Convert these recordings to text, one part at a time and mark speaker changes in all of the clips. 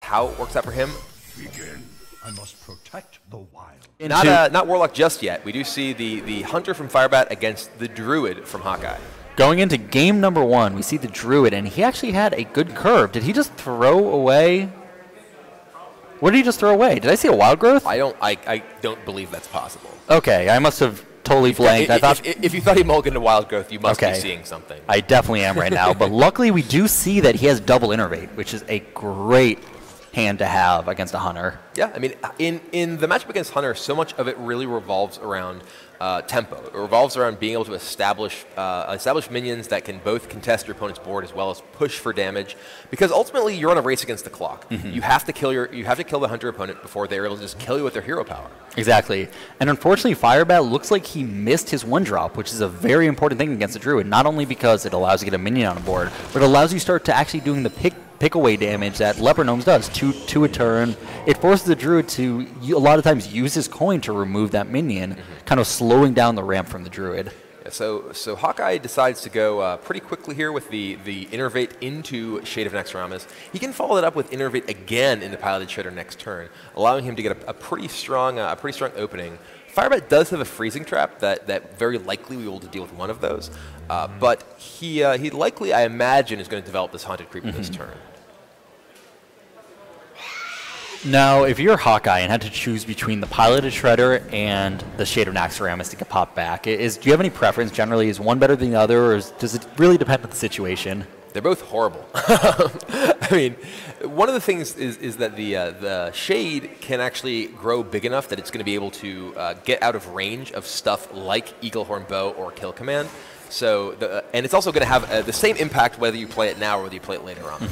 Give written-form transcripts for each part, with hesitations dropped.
Speaker 1: how it works out for him.
Speaker 2: Begin. I must protect the wild.
Speaker 1: Not Warlock just yet. We do see the Hunter from Firebat against the Druid from Hawkeye.
Speaker 3: Going into game number 1, we see the Druid, and he actually had a good curve. Did he just throw away? What did he just throw away? Did I see a Wild Growth?
Speaker 1: I don't believe that's possible.
Speaker 3: Okay, I must have totally blanked.
Speaker 1: If you thought he mulliganed a Wild Growth, you must be seeing something.
Speaker 3: I definitely am right now. But luckily, we do see that he has double Innervate, which is a great hand to have against a Hunter.
Speaker 1: Yeah, I mean, in the matchup against Hunter, so much of it really revolves around tempo. It revolves around being able to establish minions that can both contest your opponent's board as well as push for damage. Because ultimately, you're on a race against the clock. You have to kill the Hunter opponent before they're able to just kill you with their hero power.
Speaker 3: Exactly. And unfortunately, Firebat looks like he missed his 1-drop, which is a very important thing against the Druid. Not only because it allows you to get a minion on the board, but it allows you to start to actually doing the pick away damage that Leper Gnomes does to a turn. It forces the Druid to a lot of times use his coin to remove that minion, kind of slowing down the ramp from the Druid.
Speaker 1: Yeah, so Hawkeye decides to go pretty quickly here with the Innervate into Shade of Naxxramas. He can follow that up with Innervate again into Piloted Shredder next turn, allowing him to get a pretty strong opening. Firebat does have a freezing trap that very likely we will be able to deal with one of those, but he likely, I imagine, is going to develop this Haunted Creeper this turn.
Speaker 3: Now, if you're Hawkeye and had to choose between the Piloted Shredder and the Shade of Naxxramas to get popped back, do you have any preference? Generally, is one better than the other, or does it really depend on the situation?
Speaker 1: They're both horrible. I mean, one of the things is that the Shade can actually grow big enough that it's going to be able to get out of range of stuff like Eaglehorn Bow or Kill Command. So, and it's also going to have the same impact whether you play it now or whether you play it later on.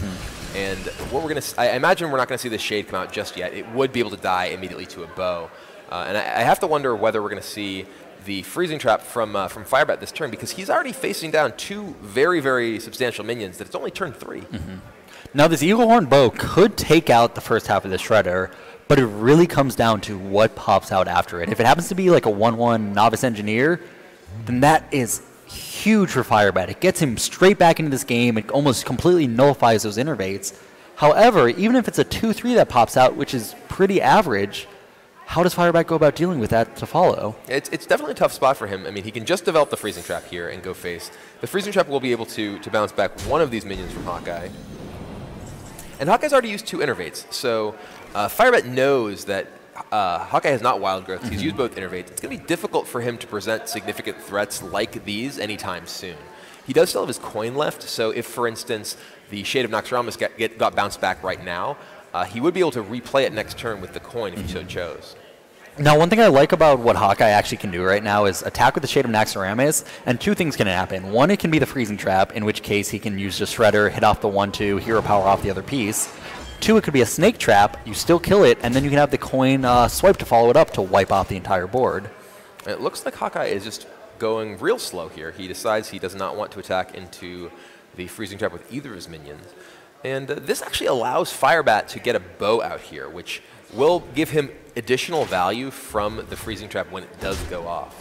Speaker 1: And what we're going to, I imagine we're not going to see the Shade come out just yet. It would be able to die immediately to a bow. And I have to wonder whether we're going to see the freezing trap from Firebat this turn, because he's already facing down 2 very, very substantial minions that it's only turn 3.
Speaker 3: Now, this Eaglehorn Bow could take out the first half of the Shredder, but it really comes down to what pops out after it. If it happens to be like a 1/1 Novice Engineer, then that is huge for Firebat. It gets him straight back into this game. It almost completely nullifies those Innervates. However, even if it's a 2/3 that pops out, which is pretty average, how does Firebat go about dealing with that to follow?
Speaker 1: It's definitely a tough spot for him. I mean, he can just develop the Freezing Trap here and go face. The Freezing Trap will be able to bounce back one of these minions from Hawkeye. And Hawkeye's already used 2 Innervates, so Firebat knows that Hawkeye has not Wild Growth. He's used both Innervates. It's going to be difficult for him to present significant threats like these anytime soon. He does still have his coin left, so if, for instance, the Shade of Naxxramas got bounced back right now, he would be able to replay it next turn with the coin if he so chose.
Speaker 3: Now, one thing I like about what Hawkeye actually can do right now is attack with the Shade of Naxxramas, and 2 things can happen. One, it can be the Freezing Trap, in which case he can use the Shredder, hit off the 1/2, hero power off the other piece. 2, it could be a Snake Trap, you still kill it, and then you can have the coin swipe to follow it up to wipe out the entire board.
Speaker 1: It looks like Hawkeye is just going real slow here. He decides he does not want to attack into the Freezing Trap with either of his minions. And this actually allows Firebat to get a bow out here, which will give him additional value from the Freezing Trap when it does go off.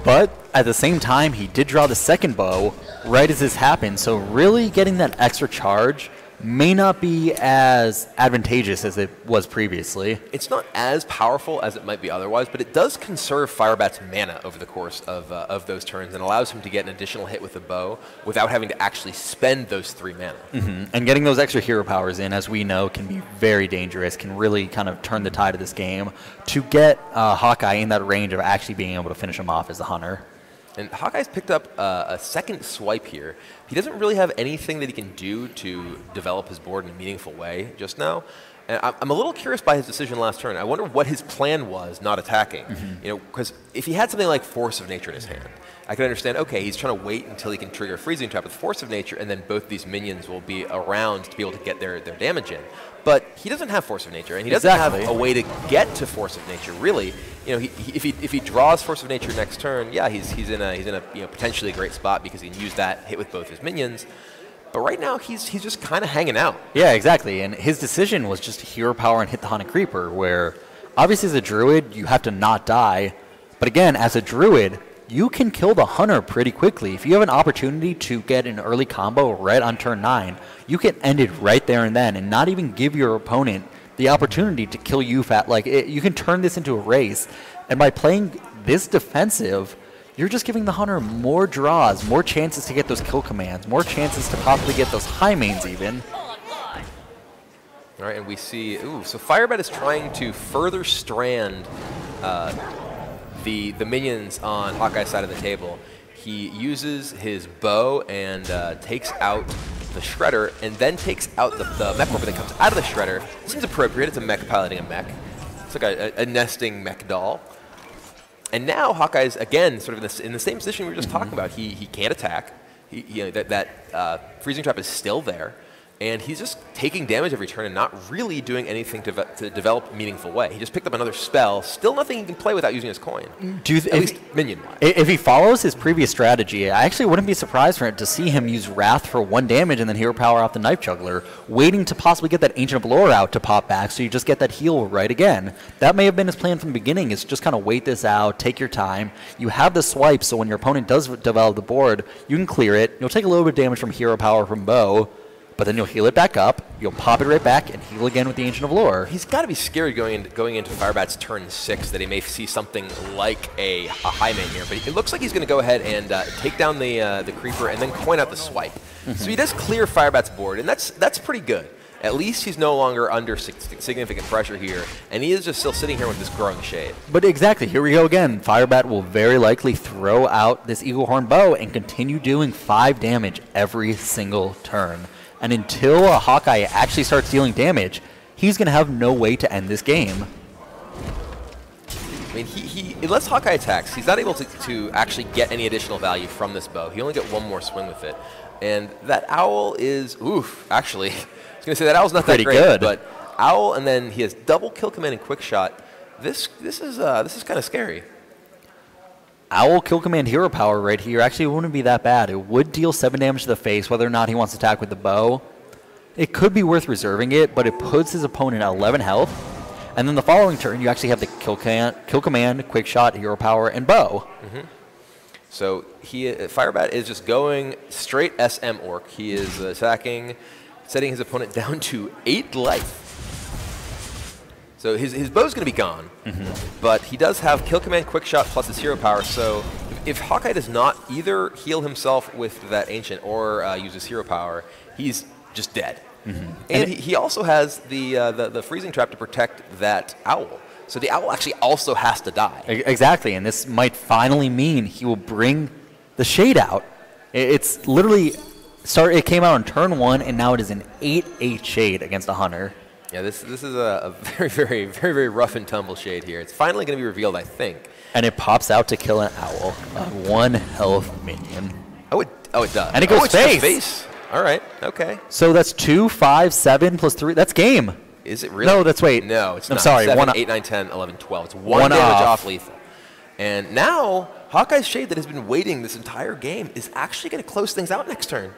Speaker 3: But at the same time, he did draw the second bow right as this happened, so really getting that extra charge may not be as advantageous as it was previously.
Speaker 1: It's not as powerful as it might be otherwise, but it does conserve Firebat's mana over the course of those turns and allows him to get an additional hit with the bow without having to actually spend those 3 mana.
Speaker 3: And getting those extra hero powers in, as we know, can be very dangerous, can really kind of turn the tide of this game to get Hawkeye in that range of actually being able to finish him off as the Hunter.
Speaker 1: And Hawkeye's picked up a second swipe here. He doesn't really have anything that he can do to develop his board in a meaningful way just now. And I'm a little curious by his decision last turn. I wonder what his plan was not attacking. You know, because if he had something like Force of Nature in his hand, I could understand, okay, he's trying to wait until he can trigger a Freezing Trap with Force of Nature, and then both these minions will be around to be able to get their damage in. But he doesn't have Force of Nature, and he doesn't have a way to get to Force of Nature, really. You know, if he draws Force of Nature next turn, yeah, he's in a potentially a great spot because he can use that hit with both his minions. But right now, he's just kind of hanging out.
Speaker 3: Yeah, exactly. And his decision was just hero power and hit the Haunted Creeper, where obviously as a Druid, you have to not die. But again, as a Druid, you can kill the Hunter pretty quickly. If you have an opportunity to get an early combo right on turn 9, you can end it right there and then and not even give your opponent the opportunity to kill you fat. Like, you can turn this into a race. And by playing this defensive, you're just giving the Hunter more draws, more chances to get those kill commands, more chances to possibly get those high mains even.
Speaker 1: All right, and we see, so Firebat is trying to further strand the minions on Hawkeye's side of the table. He uses his bow and takes out the Shredder, and then takes out the mech warper that comes out of the Shredder. Seems appropriate. It's a mech piloting a mech. It's like a nesting mech doll. And now Hawkeye's, again, sort of in the same position we were just talking about. He can't attack. That freezing trap is still there. And he's just taking damage every turn and not really doing anything to develop a meaningful way. He just picked up another spell. Still nothing he can play without using his coin. At least minion-wise.
Speaker 3: If he follows his previous strategy, I actually wouldn't be surprised for it to see him use Wrath for 1 damage and then hero power off the Knife Juggler, waiting to possibly get that Ancient of Lore out to pop back so you just get that heal right again. That may have been his plan from the beginning, is just kind of wait this out, take your time. You have the swipe, so when your opponent does develop the board, you can clear it. You'll take a little bit of damage from hero power from bow, but then you'll heal it back up, you'll pop it right back, and heal again with the Ancient of Lore. He's
Speaker 1: got to be scared going into Firebat's turn 6 that he may see something like a high main here. But it looks like he's going to go ahead and take down the Creeper and then coin out the swipe. So he does clear Firebat's board, and that's pretty good. At least he's no longer under significant pressure here, and he is just still sitting here with this growing shade.
Speaker 3: But exactly, here we go again. Firebat will very likely throw out this Eagle Horn bow and continue doing 5 damage every single turn. And until Hawkeye actually starts dealing damage, he's going to have no way to end this game.
Speaker 1: I mean, unless Hawkeye attacks, he's not able to actually get any additional value from this bow. He only get 1 more swing with it. And that Owl is, actually, I was going to say that Owl's not that great, good. But Owl, and then he has double kill command and quick shot. This is kind of scary.
Speaker 3: Owl kill command hero power right here actually wouldn't be that bad. It would deal 7 damage to the face, whether or not he wants to attack with the bow. It could be worth reserving it, but it puts his opponent at 11 health. And then the following turn, you actually have the kill command, quick shot, hero power, and bow.
Speaker 1: So Firebat is just going straight SM Orc. He is attacking, setting his opponent down to 8 life. So his bow's going to be gone, but he does have kill command, quick shot, plus his hero power. So if Hawkeye does not either heal himself with that Ancient or use his hero power, he's just dead. And he also has the freezing trap to protect that Owl. So the Owl actually also has to die.
Speaker 3: Exactly, and this might finally mean he will bring the shade out. It's literally it came out on turn 1, and now it is an 8/8 shade against a Hunter.
Speaker 1: Yeah, this is a very, very, very, very rough and tumble shade here. It's finally going to be revealed, I think.
Speaker 3: And it pops out to kill an Owl, a 1 health minion.
Speaker 1: Oh, it does.
Speaker 3: And it goes
Speaker 1: face. All right, okay.
Speaker 3: So that's 2, 5, 7 plus 3. That's game.
Speaker 1: Is it really?
Speaker 3: No, that's wait.
Speaker 1: No, it's
Speaker 3: I'm
Speaker 1: not.
Speaker 3: sorry.
Speaker 1: 7, 8, 9, 10, 11, 12. It's 1 damage off lethal. And now Hawkeye's shade that has been waiting this entire game is actually going to close things out next turn.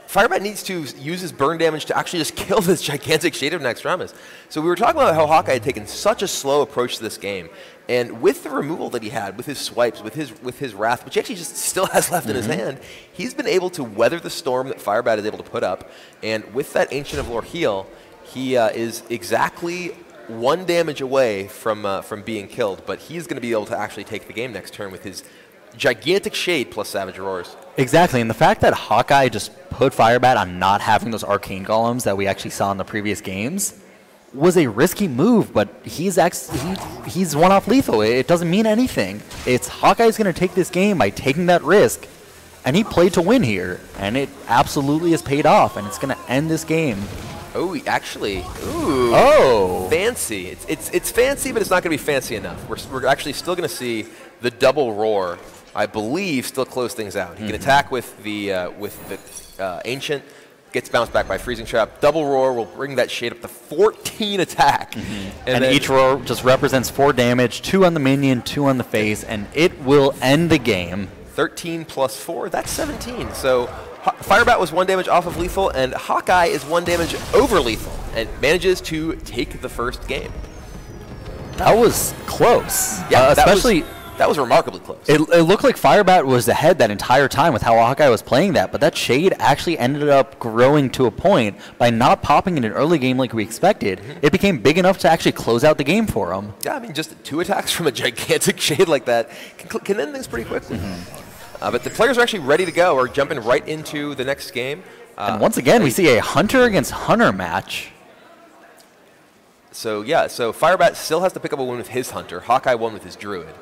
Speaker 1: Firebat needs to use his burn damage to actually just kill this gigantic shade of Naxxramas. So we were talking about how Hawkeye had taken such a slow approach to this game, and with the removal that he had, with his swipes, with his Wrath, which he actually just still has left in his hand, he's been able to weather the storm that Firebat is able to put up. And with that Ancient of Lore heal, he is exactly 1 damage away from being killed, but he's going to be able to actually take the game next turn with his gigantic shade plus Savage Roars.
Speaker 3: Exactly, and the fact that Hawkeye just put Firebat on not having those Arcane Golems that we actually saw in the previous games was a risky move, but he's one off lethal. It doesn't mean anything. It's Hawkeye's going to take this game by taking that risk, and he played to win here, and it absolutely has paid off, and it's going to end this game.
Speaker 1: Oh, actually, ooh, fancy. It's fancy, but it's not going to be fancy enough. We're actually still going to see the double roar, I believe, still close things out. He can attack with the Ancient, gets bounced back by Freezing Trap. Double roar will bring that shade up to 14 attack.
Speaker 3: And each roar just represents 4 damage, 2 on the minion, 2 on the face, and it will end the game.
Speaker 1: 13 plus 4, that's 17. So Firebat was 1 damage off of lethal, and Hawkeye is 1 damage over lethal, and manages to take the first game.
Speaker 3: That was close.
Speaker 1: Yeah,
Speaker 3: especially
Speaker 1: That was remarkably close.
Speaker 3: It looked like Firebat was ahead that entire time with how Hawkeye was playing that, but that shade actually ended up growing to a point by not popping in an early game like we expected. It became big enough to actually close out the game for him.
Speaker 1: Yeah, I mean, just 2 attacks from a gigantic shade like that can end things pretty quickly. But the players are actually ready to go. We're jumping right into the next game.
Speaker 3: And once again, we see a Hunter against Hunter match.
Speaker 1: So yeah, so Firebat still has to pick up a win with his Hunter. Hawkeye won with his Druid.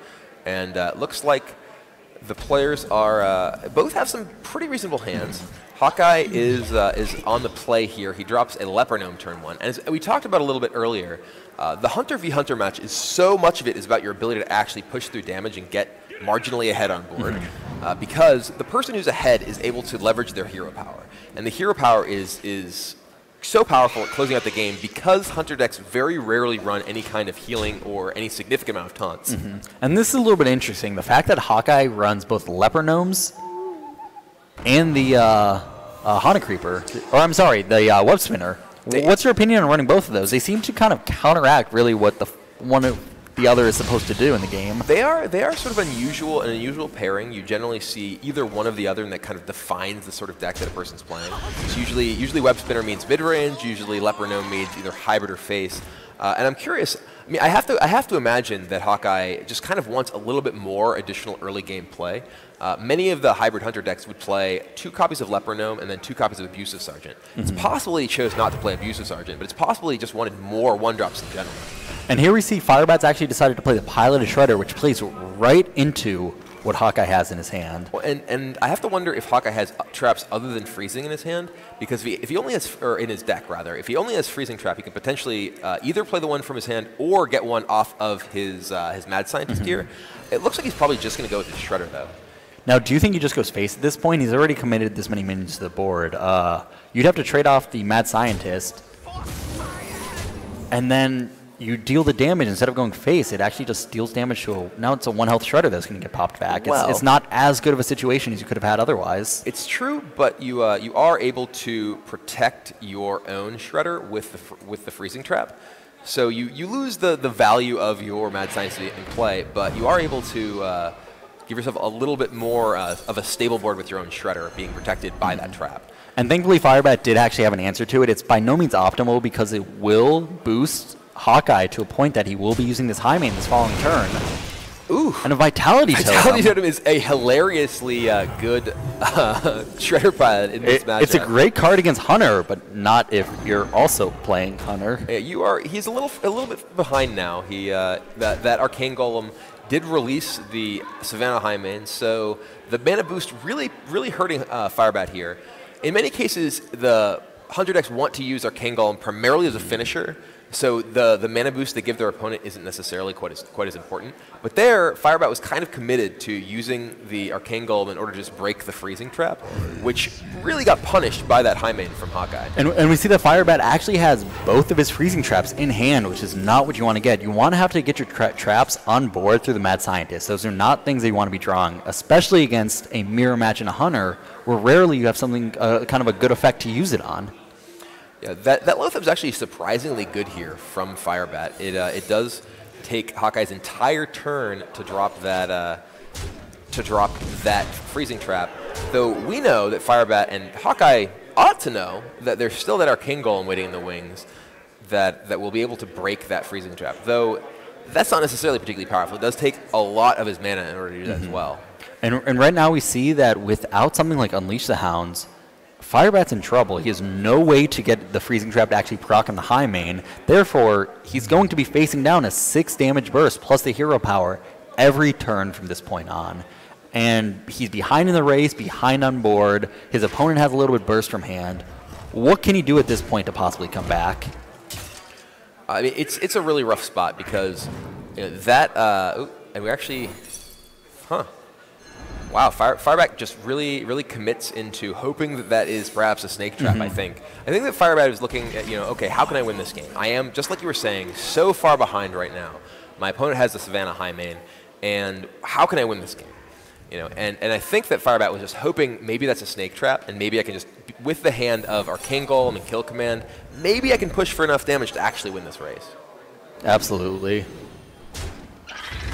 Speaker 1: And looks like the players are both have some pretty reasonable hands. Hawkeye is on the play here. He drops a Leper Gnome turn 1. And as we talked about a little bit earlier, the Hunter v Hunter match is so much of it is about your ability to actually push through damage and get marginally ahead on board. Because the person who's ahead is able to leverage their hero power. And the hero power is so powerful at closing out the game because Hunter decks very rarely run any kind of healing or any significant amount of taunts.
Speaker 3: And this is a little bit interesting. The fact that Hawkeye runs both Leper Gnomes and the Haunted Creeper, or I'm sorry, the Web Spinner. What's your opinion on running both of those? They seem to kind of counteract really what the one of the other is supposed to do in the game.
Speaker 1: They are sort of an unusual pairing. You generally see either one of the other, and that kind of defines the sort of deck that a person's playing. So usually Web Spinner means mid-range. Usually Leper Gnome means either hybrid or face. And I'm curious. I mean, I have to imagine that Hawkeye just kind of wants a little bit more additional early game play. Many of the hybrid Hunter decks would play 2 copies of Leper Gnome and then 2 copies of Abusive Sergeant. It's possible he chose not to play Abusive Sergeant, but it's possible he just wanted more 1-drops in general.
Speaker 3: And here we see Firebat's actually decided to play the Piloted Shredder, which plays right into what Hawkeye has in his hand.
Speaker 1: Well, and I have to wonder if Hawkeye has traps other than freezing in his hand, because if he only has, or in his deck rather, if he only has freezing trap, he can potentially either play the one from his hand or get one off of his Mad Scientist gear. It looks like he's probably just going to go with his Shredder though.
Speaker 3: Now, do you think he just goes face at this point? He's already committed this many minions to the board. You'd have to trade off the Mad Scientist, and then you deal the damage. Instead of going face, it actually just deals damage to now it's a 1 health Shredder that's going to get popped back. It's not as good of a situation as you could have had otherwise.
Speaker 1: It's true, but you are able to protect your own Shredder with the freezing trap. So you lose the value of your Mad Scientist in play, but you are able to give yourself a little bit more of a stable board with your own Shredder being protected by that trap.
Speaker 3: And thankfully, Firebat did actually have an answer to it. It's by no means optimal because it will boost Hawkeye to a point that he will be using this high main this following turn.
Speaker 1: Ooh.
Speaker 3: And a Vitality Totem.
Speaker 1: Vitality Totem is a hilariously good Shredder pilot in this matchup.
Speaker 3: It's a great card against Hunter, but not if you're also playing Hunter.
Speaker 1: Yeah, he's a little bit behind now. That Arcane Golem did release the Savannah high main, so the mana boost really hurting Firebat here. In many cases, the Hunter decks want to use Arcane Golem primarily as a finisher, so the mana boost they give their opponent isn't necessarily quite as important. But there, Firebat was kind of committed to using the Arcane Golem in order to just break the freezing trap, which really got punished by that high main from Hawkeye.
Speaker 3: And we see that Firebat actually has both of his freezing traps in hand, which is not what you want to get. You want to have to get your traps on board through the Mad Scientist. Those are not things that you want to be drawing, especially against a mirror match in a Hunter, where rarely you have something kind of a good effect to use it on.
Speaker 1: Yeah, that Loatheb is actually surprisingly good here from Firebat. It does take Hawkeye's entire turn to drop that freezing trap. Though we know that Firebat and Hawkeye ought to know that there's still that Arcane Golem waiting in the wings that will be able to break that freezing trap. Though that's not necessarily particularly powerful. It does take a lot of his mana in order to do that as well.
Speaker 3: And right now we see that without something like Unleash the Hounds, Firebat's in trouble. He has no way to get the freezing trap to actually proc on the high main. Therefore, he's going to be facing down a 6 damage burst plus the hero power every turn from this point on. And he's behind in the race, behind on board. His opponent has a little bit burst from hand. What can he do at this point to possibly come back?
Speaker 1: I mean, it's a really rough spot because and we actually, wow, Firebat just really commits into hoping that is perhaps a snake trap, I think that Firebat is looking at, okay, how can I win this game? I am, just like you were saying, so far behind right now. My opponent has the Savannah high main, and how can I win this game? And I think that Firebat was just hoping maybe that's a snake trap, and maybe I can just, with the hand of Arcane Golem and Kill Command, maybe I can push for enough damage to actually win this race.
Speaker 3: Absolutely.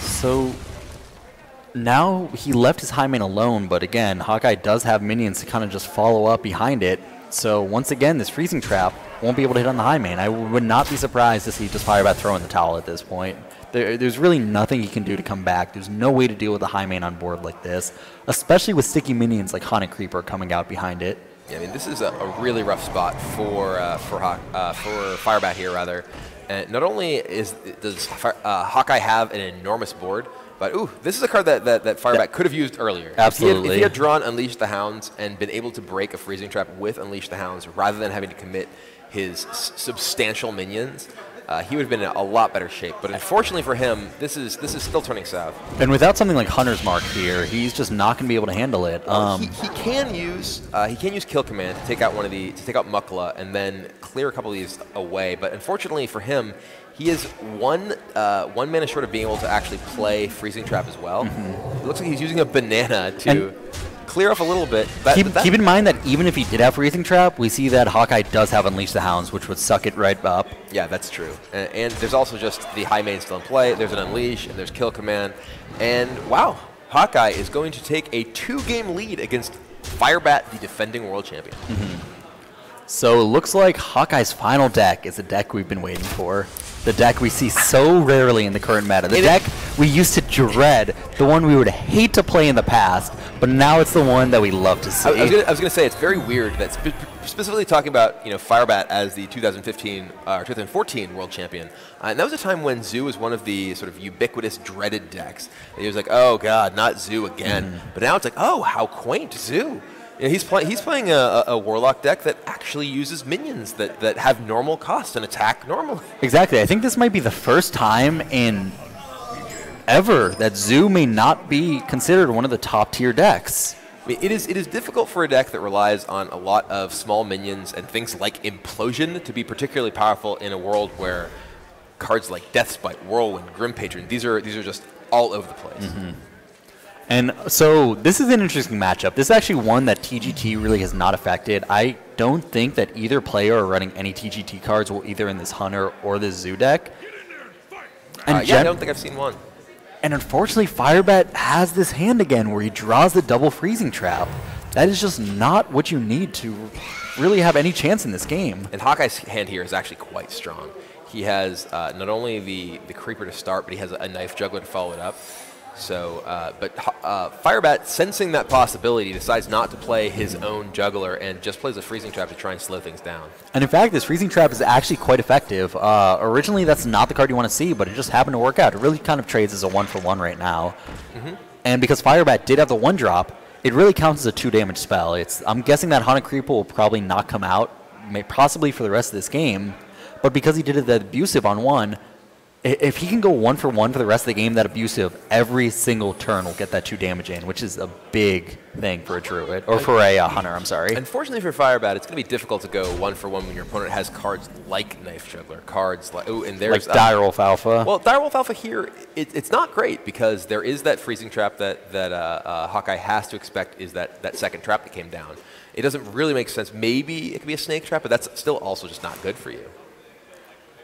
Speaker 3: So now he left his high main alone, but again, Hawkeye does have minions to kind of just follow up behind it. So once again, this freezing trap won't be able to hit on the high main. I would not be surprised to see just Firebat throw in the towel at this point. There's really nothing he can do to come back. There's no way to deal with the high main on board like this, especially with sticky minions like Haunted Creeper coming out behind it.
Speaker 1: Yeah, I mean, this is a really rough spot for Firebat here, rather. And not only does Hawkeye have an enormous board, but ooh, this is a card that Firebat could have used earlier.
Speaker 3: Absolutely.
Speaker 1: If he had drawn Unleash the Hounds and been able to break a freezing trap with Unleash the Hounds, rather than having to commit his substantial minions, he would have been in a lot better shape. But unfortunately for him, this is still turning south.
Speaker 3: And without something like Hunter's Mark here, he's just not going to be able to handle it.
Speaker 1: He can use Kill Command to take out Mukla and then clear a couple of these away. But unfortunately for him, he is one mana short of being able to actually play Freezing Trap as well. It looks like he's using a banana to clear off a little bit.
Speaker 3: Keep in mind that even if he did have Freezing Trap, we see that Hawkeye does have Unleash the Hounds, which would suck it right up.
Speaker 1: Yeah, that's true. And there's also just the high main still in play. There's an Unleash, and there's Kill Command. And wow, Hawkeye is going to take a 2-game lead against Firebat, the defending world champion.
Speaker 3: So it looks like Hawkeye's final deck is a deck we've been waiting for. The deck we see so rarely in the current meta. The deck we used to dread, the one we would hate to play in the past, but now it's the one that we love to see.
Speaker 1: I was going to say, it's very weird that specifically talking about Firebat as the 2015 or 2014 world champion, and that was a time when Zoo was one of the sort of ubiquitous dreaded decks. And he was like, oh god, not Zoo again. But now it's like, oh, how quaint, Zoo. He's playing a Warlock deck that actually uses minions that have normal cost and attack normally.
Speaker 3: Exactly. I think this might be the first time in ever that Zoo may not be considered one of the top tier decks.
Speaker 1: I mean, it is difficult for a deck that relies on a lot of small minions and things like Implosion to be particularly powerful in a world where cards like Deathspite, Whirlwind, Grim Patron, these are just all over the place.
Speaker 3: And so this is an interesting matchup. This is actually one that TGT really has not affected. I don't think that either player are running any TGT cards either in this Hunter or this Zoo deck. And
Speaker 1: yeah, I don't think I've seen one.
Speaker 3: And unfortunately, Firebat has this hand again where he draws the double freezing trap. That is just not what you need to really have any chance in this game.
Speaker 1: And Hawkeye's hand here is actually quite strong. He has not only the Creeper to start, but he has a Knife Juggler to follow it up. So, but Firebat, sensing that possibility, decides not to play his own Juggler and just plays a Freezing Trap to try and slow things down.
Speaker 3: And in fact, this Freezing Trap is actually quite effective. Originally, that's not the card you want to see, but it just happened to work out. It really kind of trades as a 1-for-1 right now. And because Firebat did have the 1-drop, it really counts as a 2-damage spell. I'm guessing that Haunted Creeper will probably not come out, possibly for the rest of this game. But because he did it that abusive on 1, if he can go 1-for-1 for the rest of the game, that abusive, every single turn will get that 2 damage in, which is a big thing for a Druid, or for a Hunter, I'm sorry.
Speaker 1: Unfortunately for Firebat, it's going to be difficult to go 1-for-1 when your opponent has cards like Knife Juggler, cards like, and there's
Speaker 3: like Direwolf Alpha.
Speaker 1: Well, Direwolf Alpha here, it's not great because there is that freezing trap that Hawkeye has to expect is that second trap that came down. It doesn't really make sense. Maybe it could be a snake trap, but that's still also just not good for you.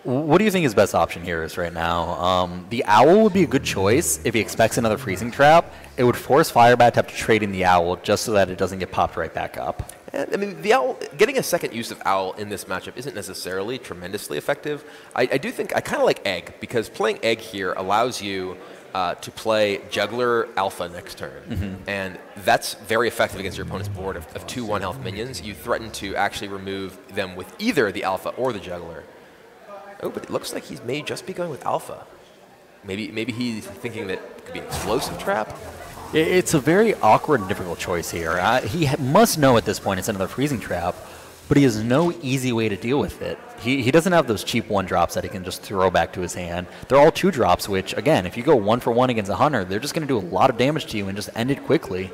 Speaker 3: What do you think his best option here is right now? The Owl would be a good choice if he expects another freezing trap. It would force Firebat to have to trade in the Owl just so that it doesn't get popped right back up.
Speaker 1: I mean, the Owl, getting a second use of Owl in this matchup isn't necessarily tremendously effective. I do think, I kind of like Egg, because playing Egg here allows you to play Juggler Alpha next turn. And that's very effective against your opponent's board of 2 1-health minions. You threaten to actually remove them with either the Alpha or the Juggler. Oh, but it looks like he may just be going with Alpha. Maybe he's thinking that it could be an explosive trap.
Speaker 3: It's a very awkward and difficult choice here. He must know at this point it's another freezing trap, but he has no easy way to deal with it. He doesn't have those cheap 1-drops that he can just throw back to his hand. They're all 2-drops, which, again, if you go 1-for-1 against a Hunter, they're just going to do a lot of damage to you and just end it quickly.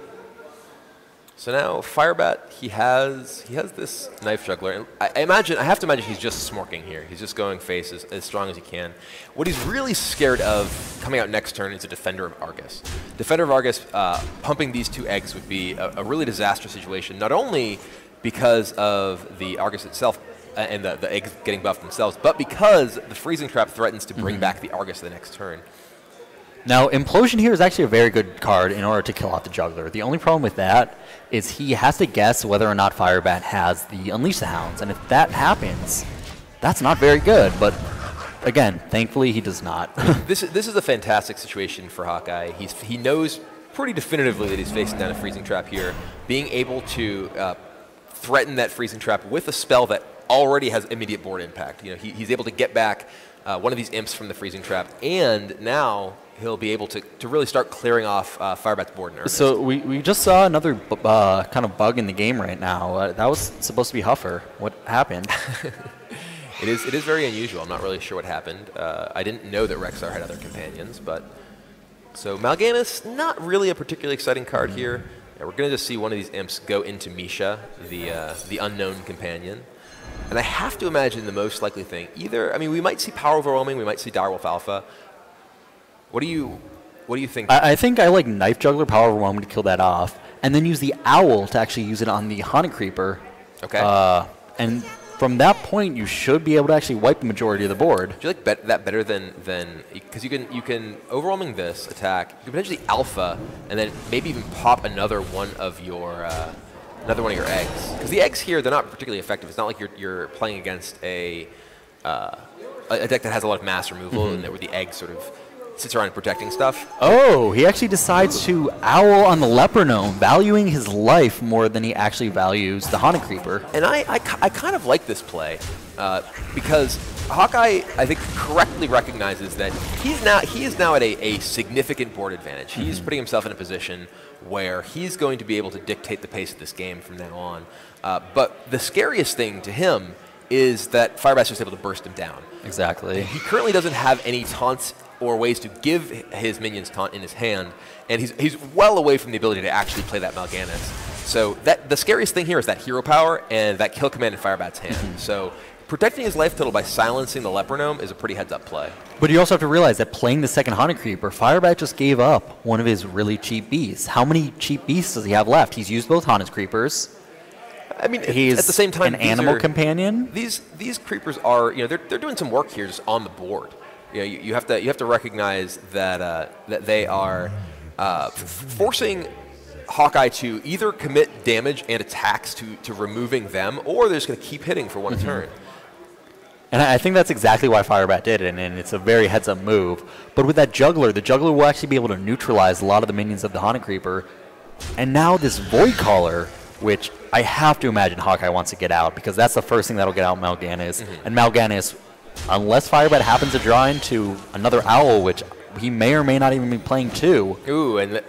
Speaker 1: So now Firebat, he has this Knife Juggler, and I have to imagine he's just smorking here. He's just going face as strong as he can. What he's really scared of coming out next turn is a Defender of Argus. Defender of Argus pumping these 2 eggs would be a really disastrous situation, not only because of the Argus itself and the eggs getting buffed themselves, but because the freezing trap threatens to bring back the Argus the next turn.
Speaker 3: Now, Implosion here is actually a very good card in order to kill out the Juggler. The only problem with that is he has to guess whether or not Firebat has the Unleash the Hounds, and if that happens, that's not very good, but again, thankfully he does not.
Speaker 1: This is a fantastic situation for Hawkeye. He knows pretty definitively that he's facing down a freezing trap here. Being able to threaten that freezing trap with a spell that already has immediate board impact. You know, he's able to get back one of these imps from the freezing trap, and now he'll be able to really start clearing off Firebat's board in earnest.
Speaker 3: So we just saw another kind of bug in the game right now. That was supposed to be Huffer. What happened?
Speaker 1: It is very unusual. I'm not really sure what happened. I didn't know that Rexar had other companions, but so Mal'Ganis, not really a particularly exciting card here. We're going to just see one of these imps go into Misha, the unknown companion. And I have to imagine the most likely thing, either, I mean, we might see Power Overwhelming, we might see Direwolf Alpha. What do you think?
Speaker 3: I think I like Knife Juggler, Power Overwhelming to kill that off, and then use the Owl to actually use it on the Haunted Creeper.
Speaker 1: Okay.
Speaker 3: And from that point, you should be able to actually wipe the majority of the board.
Speaker 1: Do you like that better than because you can Overwhelming this attack, you can potentially Alpha, and then maybe even pop another one of your eggs. Because the eggs here, they're not particularly effective. It's not like you're playing against a deck that has a lot of mass removal and where the egg sort of sits around protecting stuff.
Speaker 3: Oh, he actually decides to Owl on the Leper Gnome, valuing his life more than he actually values the Haunted Creeper.
Speaker 1: And I kind of like this play because Hawkeye, I think, correctly recognizes that he is now at a significant board advantage. He's putting himself in a position where he's going to be able to dictate the pace of this game from now on. But the scariest thing to him is that Firebat's just able to burst him down.
Speaker 3: Exactly.
Speaker 1: He currently doesn't have any taunts or ways to give his minions taunt in his hand, and he's well away from the ability to actually play that Mal'Ganis. So the scariest thing here is that hero power and that kill command in Firebat's hand. So protecting his life total by silencing the Leper Gnome is a pretty heads-up play.
Speaker 3: But you also have to realize that playing the second Haunted Creeper, Firebat just gave up one of his really cheap beasts. How many cheap beasts does he have left? He's used both Haunted Creepers.
Speaker 1: I mean,
Speaker 3: he's
Speaker 1: at the same time,
Speaker 3: an animal companion.
Speaker 1: These creepers are, you know, they're doing some work here just on the board. You know, you have to recognize that that they are forcing Hawkeye to either commit damage and attacks to removing them, or they're just going to keep hitting for one turn.
Speaker 3: And I think that's exactly why Firebat did it, and it's a very heads-up move. But with that Juggler, the Juggler will actually be able to neutralize a lot of the minions of the Haunted Creeper. And now this Void Caller, which I have to imagine Hawkeye wants to get out, because that's the first thing that'll get out Mal'Ganis. And Mal'Ganis, unless Firebat happens to draw into another Owl, which he may or may not even be playing two.
Speaker 1: Ooh, and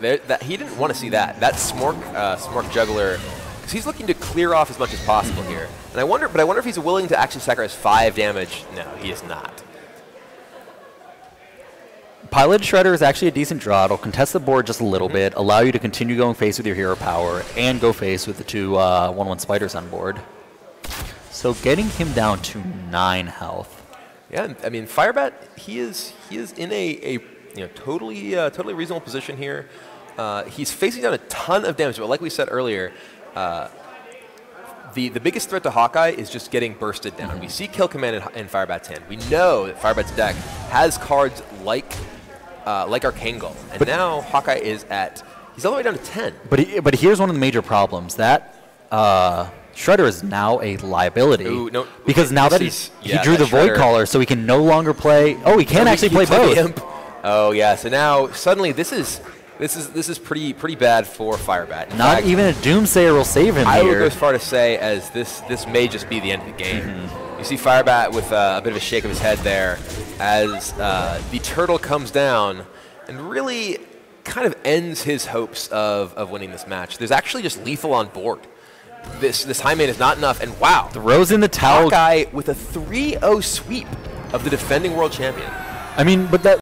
Speaker 1: he didn't want to see that. That Smork Juggler, because he's looking to clear off as much as possible here. And I wonder if he's willing to actually sacrifice 5 damage. No, he is not.
Speaker 3: Pilot Shredder is actually a decent draw. It'll contest the board just a little bit, allow you to continue going face with your hero power, and go face with the two 1/1 spiders on board. So getting him down to 9 health.
Speaker 1: Yeah, I mean, Firebat, he is in a totally reasonable position here. He's facing down a ton of damage, but like we said earlier, the biggest threat to Hawkeye is just getting bursted down. We see Kill Command in Firebat's hand. We know that Firebat's deck has cards like Arcane Gull, and now Hawkeye he's all the way down to 10.
Speaker 3: But here's one of the major problems. That Shredder is now a liability.
Speaker 1: Ooh, no,
Speaker 3: because now that he drew the Void Caller, so he can no longer play. Oh, he can actually play both.
Speaker 1: Imp. Oh yeah, so now suddenly this is pretty bad for Firebat. In
Speaker 3: Not
Speaker 1: fact,
Speaker 3: even a Doomsayer will save him
Speaker 1: I
Speaker 3: here.
Speaker 1: would go as far to say as this may just be the end of the game. You see Firebat with a bit of a shake of his head there as the turtle comes down and really kind of ends his hopes of winning this match. There's actually just lethal on board. This high main is not enough, and wow.
Speaker 3: Throws in the towel.
Speaker 1: Hawkeye with a 3-0 sweep of the defending world champion.
Speaker 3: I mean, but that